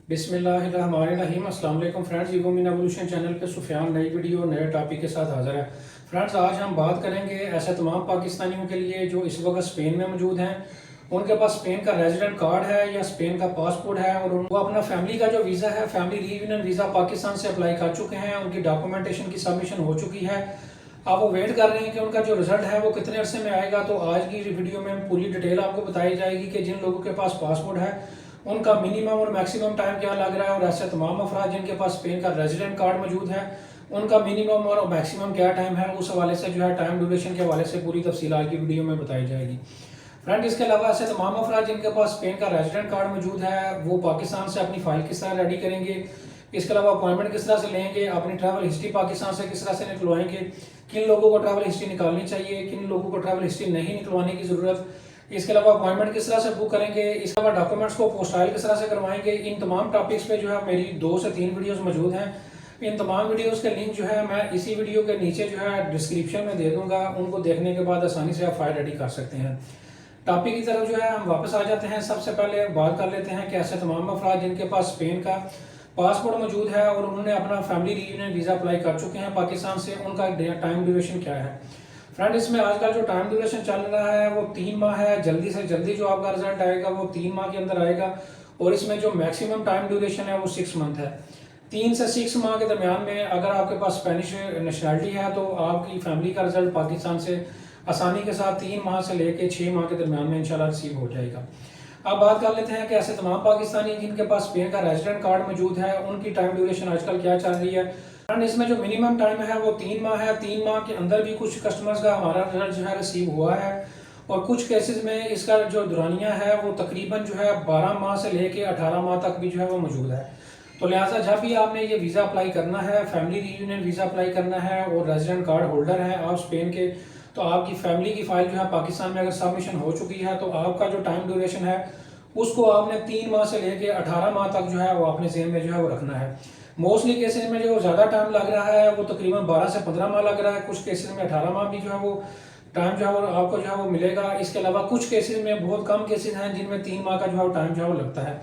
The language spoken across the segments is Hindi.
बिस्मिल्लाहिर्रहमानिर्रहीम। अस्सलाम वालेकुम friends, ego mean evolution channel पे सुफियान नई वीडियो नए टॉपिक के साथ हाजिर है। फ्रेंड्स, आज हम बात करेंगे ऐसे तमाम पाकिस्तानियों के लिए जो इस वक्त स्पेन में मौजूद हैं, उनके पास स्पेन का रेजिडेंट कार्ड है या स्पेन का पासपोर्ट है और उनको अपना फैमिली का जो वीज़ा है, फैमिली रीयूनियन वीज़ा पाकिस्तान से अप्लाई कर चुके हैं, उनकी डॉक्यूमेंटेशन की सबमिशन हो चुकी है। अब वो वेट कर रहे हैं कि उनका जो रिजल्ट है वो कितने अरसे में आएगा। तो आज की वीडियो में पूरी डिटेल आपको बताई जाएगी कि जिन लोगों के पास पासपोर्ट है उनका मिनिमम और मैक्सिमम टाइम क्या लग रहा है, और ऐसे तमाम अफराद जिनके पास स्पेन का रेजिडेंट कार्ड मौजूद है उनका मिनिमम और मैक्सिमम क्या टाइम है, उस हवाले से जो है टाइम ड्यूरेशन के हवाले से पूरी तफसील आज की वीडियो में बताई जाएगी। फ्रेंड, इसके अलावा ऐसे तमाम अफराद जिनके पास स्पेन का रेजिडेंट कार्ड मौजूद है वो पाकिस्तान से अपनी फाइल किस तरह रेडी करेंगे, इसके अलावा अपॉइंटमेंट किस तरह से लेंगे, अपनी ट्रैवल हिस्ट्री पाकिस्तान से किस तरह से निकलवाएंगे, किन लोगों को ट्रैवल हिस्ट्री निकालनी चाहिए, किन लोगों को ट्रैवल हिस्ट्री नहीं निकलवाने की ज़रूरत, इसके अलावा अपॉइंटमेंट किस तरह से बुक करेंगे, इसके अलावा डॉक्यूमेंट्स को पोस्टाइल किस तरह से करवाएंगे। इन तमाम टॉपिक्स पे जो है मेरी 2 से 3 वीडियोस मौजूद हैं। इन तमाम वीडियोस के लिंक जो है मैं इसी वीडियो के नीचे जो है डिस्क्रिप्शन में दे दूंगा, उनको देखने के बाद आसानी से आप फाइल रेडी कर सकते हैं। टॉपिक की तरफ जो है हम वापस आ जाते हैं। सबसे पहले बात कर लेते हैं कि ऐसे तमाम अफराद जिनके पास स्पेन का पासपोर्ट मौजूद है और उन्होंने अपना फैमिली रीयूनियन वीज़ा अप्लाई कर चुके हैं पाकिस्तान से, उनका टाइम ड्यूरेशन क्या है। फ्रेंड, इसमें आजकल जो टाइम ड्यूरेशन चल रहा है वो 3 माह है। जल्दी से जल्दी जो आपका रिजल्ट आएगा वो 3 माह के अंदर आएगा और इसमें जो मैक्सिमम टाइम ड्यूरेशन है वो 6 मंथ है। 3 से 6 माह के दरमियान में अगर आपके पास स्पेनिश नेशनलिटी है तो आपकी फैमिली का रिजल्ट पाकिस्तान से आसानी के साथ 3 माह से लेकर 6 माह के दरमियान में इंशाल्लाह रिसीव हो जाएगा। अब बात कर लेते हैं कि ऐसे तमाम पाकिस्तानी जिनके पास स्पेन का रेजिडेंट कार्ड मौजूद है उनकी टाइम ड्यूरेशन आजकल क्या चल रही है। फ्रेंड, इसमें जो मिनिमम टाइम है वो 3 माह है। 3 माह के अंदर भी कुछ कस्टमर्स का हमारा रिजल्ट जो है रिसीव हुआ है और कुछ केसेस में इसका जो दुरानिया है वो तकरीबन जो है 12 माह से लेके 18 माह तक भी जो है वो मौजूद है। तो लिहाजा जब भी आपने ये वीज़ा अप्लाई करना है, फैमिली रीयूनियन वीज़ा अप्लाई करना है और रेजिडेंट कार्ड होल्डर है आप स्पेन के, तो आपकी फैमिली की फाइल जो है पाकिस्तान में अगर सबमिशन हो चुकी है तो आपका जो टाइम ड्यूरेशन है उसको आपने 3 माह से लेके 18 माह तक जो है वो अपने जेहन में जो है वो रखना है। मोस्टली केसेस में जो ज़्यादा टाइम लग रहा है वो तकरीबन 12 से 15 माह लग रहा है। कुछ केसेस में 18 माह भी जो है वो टाइम जो है वो आपको जो है वो मिलेगा। इसके अलावा कुछ केसेस में बहुत कम केसेस हैं जिनमें 3 माह का जो है टाइम जो है वो लगता है।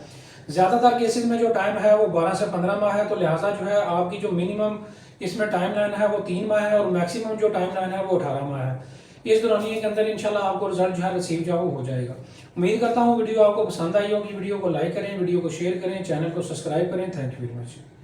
ज़्यादातर केसेस में जो टाइम है वो 12 से 15 माह है। तो लिहाजा जो है आपकी जो मिनिमम इसमें टाइम लाइन है वो 3 माह है और मैक्सिमम जो टाइम लाइन है वो 18 माह है। इस दौरानिए के अंदर इंशाल्लाह आपको रिजल्ट जो है रिसीव जो हो जाएगा। उम्मीद करता हूँ वीडियो आपको पसंद आई होगी। वीडियो को लाइक करें, वीडियो को शेयर करें, चैनल को सब्सक्राइब करें। Thank you very much.